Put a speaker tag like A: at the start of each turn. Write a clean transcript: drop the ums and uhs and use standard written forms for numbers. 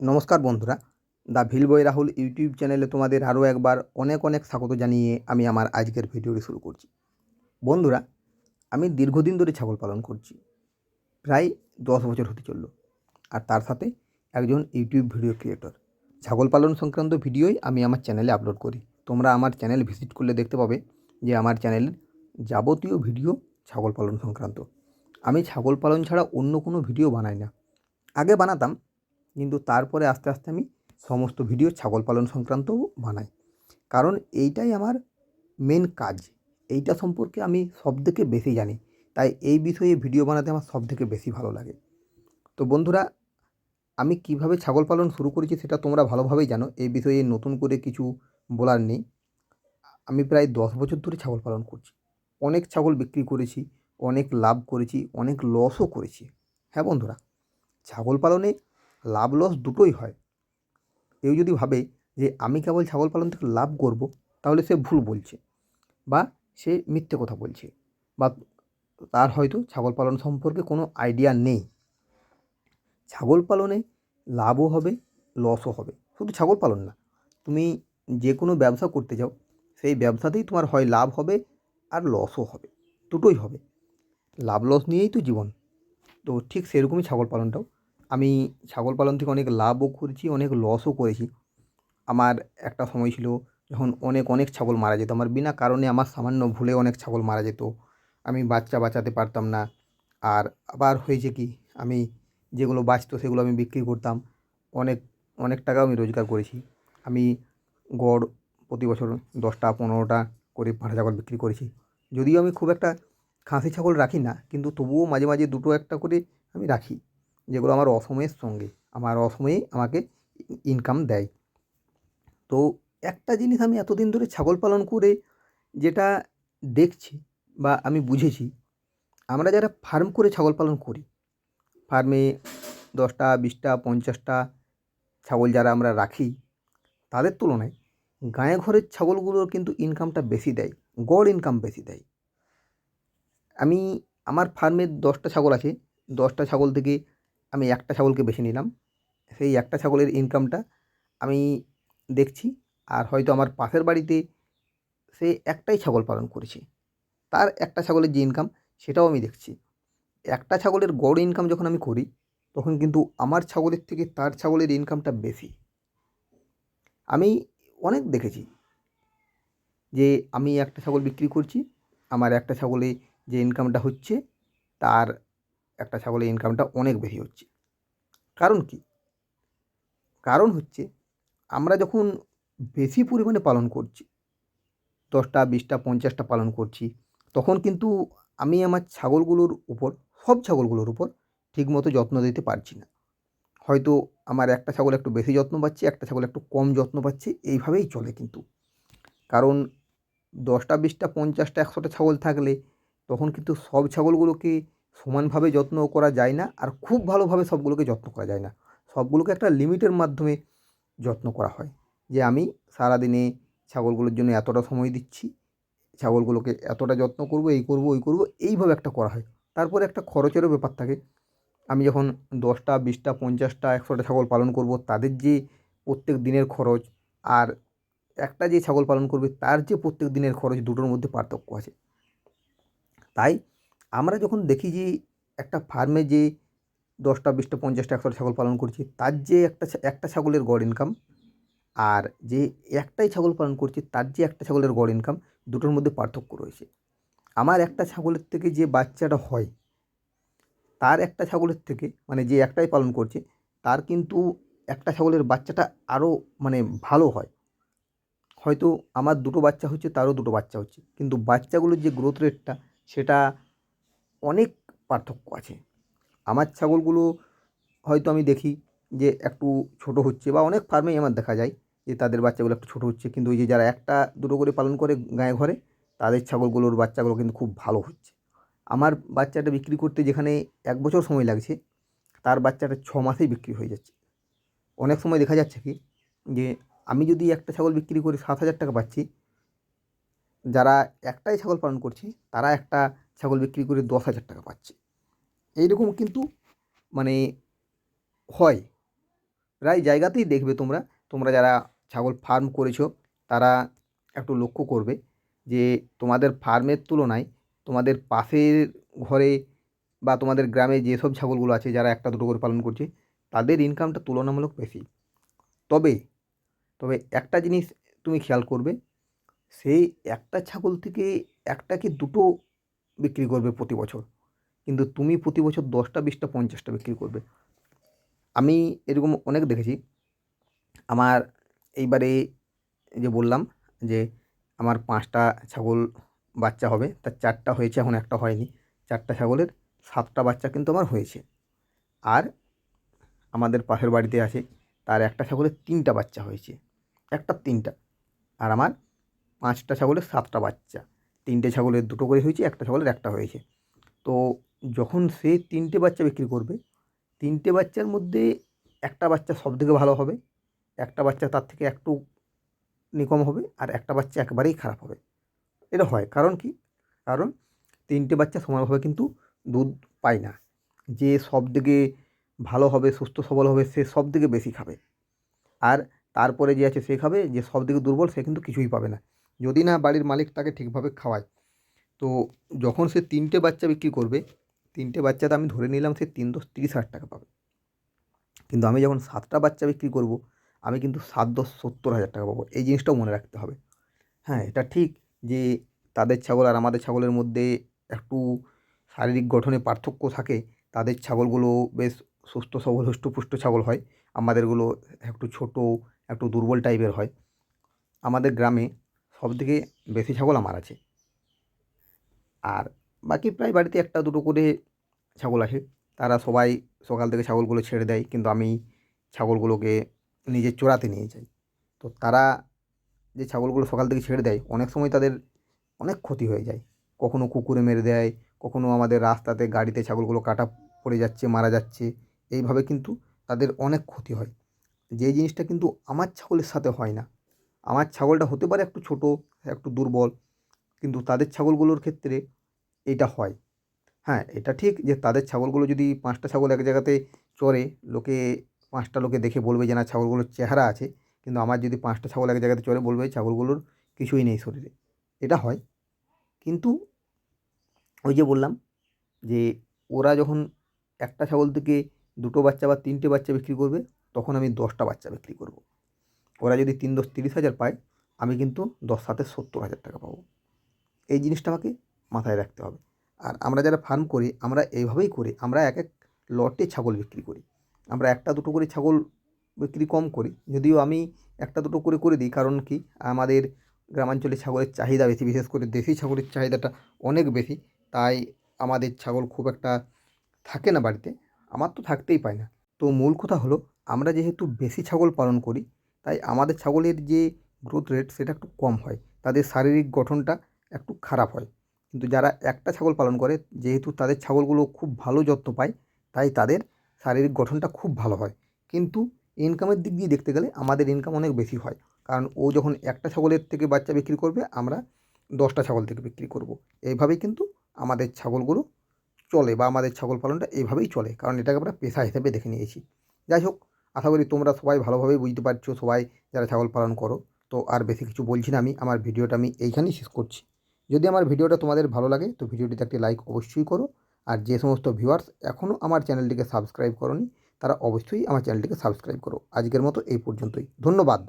A: নমস্কার বন্ধুরা, the Bhil boy Rahul YouTube চ্যানেলে তোমাদের আরও একবার অনেক অনেক স্বাগত জানিয়ে আমি আমার আজকের ভিডিওটি শুরু করছি। বন্ধুরা, আমি দীর্ঘদিন ধরে ছাগল পালন করছি, প্রায় 10 বছর হতে চলল। আর তার সাথে একজন ইউটিউব ভিডিও ক্রিয়েটর। ছাগল পালন সংক্রান্ত ভিডিওই আমি আমার চ্যানেলে আপলোড করি। তোমরা আমার চ্যানেল ভিজিট করলে দেখতে পাবে যে আমার চ্যানেলের যাবতীয় ভিডিও ছাগল পালন সংক্রান্ত। আমি ছাগল পালন ছাড়া অন্য কোনো ভিডিও বানাই না। আগে বানাতাম, কিন্তু তারপরে আস্তে আস্তে আমি সমস্ত ভিডিও ছাগল পালন সংক্রান্তও বানাই, কারণ এইটাই আমার মেন কাজ। এইটা সম্পর্কে আমি সবথেকে বেশি জানি, তাই এই বিষয়ে ভিডিও বানাতে আমার সবথেকে বেশি ভালো লাগে। তো বন্ধুরা, আমি কিভাবে ছাগল পালন শুরু করেছি সেটা তোমরা ভালোভাবেই জানো, এই বিষয়ে নতুন করে কিছু বলার নেই। আমি প্রায় 10 বছর ধরে ছাগল পালন করছি। অনেক ছাগল বিক্রি করেছি, অনেক লাভ করেছি, অনেক লসও করেছি। হ্যাঁ বন্ধুরা, ছাগল পালনে লাভ লস দুটোই হয়। কেউ যদি ভাবে যে আমি কেবল ছাগল পালন থেকে লাভ করব, তাহলে সে ভুল বলছে, বা সে মিথ্যে কথা বলছে, বা তার হয়তো ছাগল পালন সম্পর্কে কোনো আইডিয়া নেই। ছাগল পালনে লাভও হবে, লসও হবে। শুধু ছাগল পালন না, তুমি যে কোনো ব্যবসা করতে যাও, সেই ব্যবসাতেই তোমার হয় লাভ হবে আর লসও হবে, দুটোই হবে। লাভ লস নিয়েই তো জীবন। তো ঠিক সেরকমই ছাগল পালনটাও। আমি ছাগল পালন থেকে অনেক লাভও করেছি, অনেক লসও করেছি। আমার একটা সময় ছিল যখন অনেক অনেক ছাগল মারা যেত, আমার বিনা কারণে, আমার সামান্য ভুলে অনেক ছাগল মারা যেত। আমি বাচ্চা বাঁচাতে পারতাম না। আর আবার হয়েছে কি, আমি যেগুলো বাঁচতো সেগুলো আমি বিক্রি করতাম। অনেক অনেক টাকাও আমি রোজগার করেছি। আমি গড় প্রতি বছর 10টা 15টা করে পাঁঠা ছাগল বিক্রি করেছি। যদিও আমি খুব একটা খাসি ছাগল রাখি না, কিন্তু তবুও মাঝে মাঝে দুটো একটা করে আমি রাখি, যেগুলো আমার অসময়ের সঙ্গে, আমার অসময়ে আমাকে ইনকাম দেয়। তো একটা জিনিস আমি এতদিন ধরে ছাগল পালন করে যেটা দেখছি বা আমি বুঝেছি, আমরা যারা ফার্ম করে ছাগল পালন করি, ফার্মে 10টা 20টা 50টা ছাগল যারা আমরা রাখি, তাদের তুলনায় গাঁয়ে ঘরের ছাগলগুলোর কিন্তু ইনকামটা বেশি দেয়, গড় ইনকাম বেশি দেয়। আমি আমার ফার্মে 10টা ছাগল আছে, 10টা ছাগল থেকে আমি একটা ছাগলকে বেছে নিলাম। সেই একটা ছাগলের ইনকামটা আমি দেখছি। আর হয়তো আমার পাশের বাড়িতে সে একটাই ছাগল পালন করেছে, তার একটা ছাগলের যে ইনকাম, সেটাও আমি দেখছি। একটা ছাগলের গড় ইনকাম যখন আমি করি, তখন কিন্তু আমার ছাগলের থেকে তার ছাগলের ইনকামটা বেশি। আমি অনেক দেখেছি যে আমি একটা ছাগল বিক্রি করছি, আমার একটা ছাগলে যে ইনকামটা হচ্ছে, তার একটা ছাগলের ইনকামটা অনেক বেশি হচ্ছে। কারণ কি? কারণ হচ্ছে, আমরা যখন বেশি পরিমাণে পালন করছি, 10টা 20টা 50টা পালন করছি, তখন কিন্তু আমি আমার ছাগলগুলোর উপর, সব ছাগলগুলোর উপর ঠিকমতো যত্ন দিতে পারছি না। হয়তো আমার একটা ছাগল একটু বেশি যত্ন পাচ্ছে, একটা ছাগল একটু কম যত্ন পাচ্ছে, এইভাবেই চলে কিন্তু। কারণ 10টা 20টা 50টা 100টা ছাগল থাকলে তখন কিন্তু সব ছাগলগুলোকে সমানভাবে যত্ন করা যায় না, আর খুব ভালোভাবে সবগুলোকে যত্ন করা যায় না। সবগুলোকে একটা লিমিটের মাধ্যমে যত্ন করা হয়, যে আমি সারাদিনে ছাগলগুলোর জন্য এতটা সময় দিচ্ছি, ছাগলগুলোকে এতটা যত্ন করব, এই করব ওই করব, এইভাবে একটা করা হয়। তারপরে একটা খরচেরও ব্যাপার থাকে। আমি যখন 10টা 20টা 50টা 100টা ছাগল পালন করব, তাদের যে প্রত্যেক দিনের খরচ, আর একটা যে ছাগল পালন করবে তার যে প্রত্যেক দিনের খরচ, দুটোর মধ্যে পার্থক্য আছে। তাই আমরা যখন দেখি যে একটা ফার্মে যে 10টা 20টা 50টা 100টা ছাগল পালন করছি, তার যে একটা ছাগলের গড় ইনকাম, আর যে একটাই ছাগল পালন করছে তার যে একটা ছাগলের গড় ইনকাম, দুটোর মধ্যে পার্থক্য রয়েছে। আমার একটা ছাগলের থেকে যে বাচ্চাটা হয়, তার একটা ছাগলের থেকে, মানে যে একটাই পালন করছে, তার কিন্তু একটা ছাগলের বাচ্চাটা আরও মানে ভালো হয়। হয়তো আমার দুটো বাচ্চা হচ্ছে, তারও দুটো বাচ্চা হচ্ছে, কিন্তু বাচ্চাগুলোর যে গ্রোথ রেটটা, সেটা অনেক পার্থক্য আছে। আমার ছাগলগুলো হয়তো আমি দেখি যে একটু ছোট হচ্ছে, বা অনেক ফার্মেই আমার দেখা যায় যে তাদের বাচ্চাগুলো একটু ছোট হচ্ছে, কিন্তু ওই যে যারা একটা দুটো করে পালন করে গায়ে ঘরে, তাদের ছাগলগুলোর বাচ্চাগুলো কিন্তু খুব ভালো হচ্ছে। আমার বাচ্চাটা বিক্রি করতে যেখানে 1 বছর সময় লাগছে, তার বাচ্চাটা 6 মাসেই বিক্রি হয়ে যাচ্ছে। অনেক সময় দেখা যাচ্ছে কি, যে আমি যদি একটা ছাগল বিক্রি করে 7,000 টাকা পাচ্ছি, যারা একটাই ছাগল পালন করছে তারা একটা ছাগল বিক্রি করে 10,000 টাকা পাচ্ছে। এইরকম কিন্তু মানে হয়। প্রায় জায়গাতেই দেখবে তোমরা যারা ছাগল ফার্ম করেছো তারা একটু লক্ষ্য করবে যে তোমাদের ফার্মের তুলনায় তোমাদের পাশের ঘরে বা তোমাদের গ্রামে যেসব ছাগলগুলো আছে যারা একটা দুটো করে পালন করছে তাদের ইনকামটা তুলনামূলক বেশি। তবে তবে একটা জিনিস তুমি খেয়াল করবে, সেই একটা ছাগল থেকে একটা কি দুটো বিক্রি করবে প্রতি বছর, কিন্তু তুমি প্রতি বছর 10টা 20টা 50টা বিক্রি করবে। আমি এরকম অনেক দেখেছি। আমার এইবারে যে বললাম যে আমার 5টা ছাগল বাচ্চা হবে, তার 4টা হয়েছে, এখন একটা হয়নি। 4টা ছাগলের 7টা বাচ্চা কিন্তু আমার হয়েছে। আর আমাদের পাশের বাড়িতে আছে, তার একটা ছাগলের 3টা বাচ্চা হয়েছে, একটা 3টা। আর আমার 5টা ছাগলের 7টা বাচ্চা, 3টে ছাগলের 2টো করে হয়েছে, একটা ছাগলের একটা হয়েছে। তো যখন সে 3টে বাচ্চা বিক্রি করবে, 3টে বাচ্চার মধ্যে একটা বাচ্চা সবথেকে ভালো হবে, একটা বাচ্চা তার থেকে একটু কম হবে, আর একটা বাচ্চা একেবারেই খারাপ হবে। এটা হয় কারণ কি? কারণ 3টে বাচ্চা সমানভাবে কিন্তু দুধ পায় না। যে সবথেকে ভালো হবে, সুস্থ সবল হবে, সে সবথেকে বেশি খাবে। আর তারপরে যে আছে সে খাবে, যে সবথেকে দুর্বল সে কিন্তু কিছুই পাবে না, যদি না বাড়ির মালিক তাকে ঠিকভাবে খাওয়ায়। তো যখন সে 3টে বাচ্চা বিক্রি করবে, 3টে বাচ্চাতে আমি ধরে নিলাম সে 3 10 30,000 টাকা পাবে। কিন্তু আমি যখন 7টা বাচ্চা বিক্রি করব, আমি কিন্তু 7 10 70,000 টাকা পাবো। এই জিনিসটাও মনে রাখতে হবে। হ্যাঁ, এটা ঠিক যে তাদের ছাগল আর আমাদের ছাগলের মধ্যে একটু শারীরিক গঠনে পার্থক্য থাকে। তাদের ছাগলগুলো বেশ সুস্থ সবল হৃষ্টপুষ্ট ছাগল হয়, আমাদেরগুলো একটু ছোটো, একটু দুর্বল টাইপের হয়। আমাদের গ্রামে সবথেকে বেশি ছাগল আমার আছে, আর বাকি প্রায় বাড়িতে একটা দুটো করে ছাগল আছে। তারা সবাই সকাল থেকে ছাগলগুলো ছেড়ে দেয়, কিন্তু আমি ছাগলগুলোকে নিজে চরাতে নিয়ে যাই। তো তারা যে ছাগলগুলো সকাল থেকে ছেড়ে দেয়, অনেক সময় তাদের অনেক ক্ষতি হয়ে যায়। কখনো কুকুরে মেরে দেয়, কখনো আমাদের রাস্তাতে গাড়িতে ছাগলগুলো কাটা পড়ে যাচ্ছে, মারা যাচ্ছে। এইভাবে কিন্তু তাদের অনেক ক্ষতি হয়, যে জিনিসটা কিন্তু আমার ছাগলের সাথে হয় না। আমার ছাগলটা হতে পারে একটু ছোটো, একটু দুর্বল, কিন্তু তাদের ছাগলগুলোর ক্ষেত্রে এইটা হয়। হ্যাঁ, এটা ঠিক যে তাদের ছাগলগুলো যদি 5টা ছাগল এক জায়গাতে চরে, লোকে 5টা লোকে দেখে বলবে যে না ছাগলগুলোর চেহারা আছে, কিন্তু আমার যদি 5টা ছাগল এক জায়গাতে চরে বলবে ছাগলগুলোর কিছুই নেই শরীরে। এটা হয়। কিন্তু ওই যে বললাম যে ওরা যখন একটা ছাগল থেকে 2টো বাচ্চা বা 3টে বাচ্চা বিক্রি করবে, তখন আমি 10টা বাচ্চা বিক্রি করব। ওরা যদি 3 10 30,000 পায়, আমি কিন্তু 10 7 70,000 টাকা পাবো। এই জিনিসটা আমাকে মাথায় রাখতে হবে। আর আমরা যারা ফার্ম করি, আমরা এইভাবেই করি। আমরা এক এক লটে ছাগল বিক্রি করি। আমরা একটা দুটো করে ছাগল বিক্রি কম করি, যদিও আমি একটা দুটো করে করে দিই। কারণ কি, আমাদের গ্রামাঞ্চলে ছাগলের চাহিদা বেশি, বিশেষ করে দেশি ছাগলের চাহিদাটা অনেক বেশি। তাই আমাদের ছাগল খুব একটা থাকে না বাড়িতে, আমার তো থাকতেই পায় না। তো মূল কথা হলো, আমরা যেহেতু বেশি ছাগল পালন করি, তাই আমাদের ছাগলের যে গ্রোথ রেট সেটা একটু কম হয়, তাদের শারীরিক গঠনটা একটু খারাপ হয়। কিন্তু যারা একটা ছাগল পালন করে, যেহেতু তাদের ছাগলগুলো খুব ভালো যত্ন পায়, তাই তাদের শারীরিক গঠনটা খুব ভালো হয়। কিন্তু ইনকামের দিক দিয়ে দেখতে গেলে আমাদের ইনকাম অনেক বেশি হয়, কারণ ও যখন একটা ছাগলের থেকে বাচ্চা বিক্রি করবে, আমরা 10টা ছাগল থেকে বিক্রি করব। এইভাবেই কিন্তু আমাদের ছাগলগুলো চলে, বা আমাদের ছাগল পালনটা এভাবেই চলে, কারণ এটাকে আমরা পেশা হিসেবে দেখে নিয়েছি। যাই হোক, আশা করি তোমরা সবাই ভালোভাবেই বুঝতে পারছো, সবাই যারা ছাগল পালন করো। তো আর বেশি কিছু বলছি না, আমি আমার ভিডিওটা এইখানেই শেষ করছি। যদি আমার ভিডিওটা তোমাদের ভালো লাগে, তো ভিডিওটিতে একটি লাইক অবশ্যই করো। আর যে সমস্ত ভিউয়ার্স এখনও আমার চ্যানেলটিকে সাবস্ক্রাইব করোনি, তারা অবশ্যই আমার চ্যানেলটিকে সাবস্ক্রাইব করো। আজকের মতো এই পর্যন্তই, ধন্যবাদ।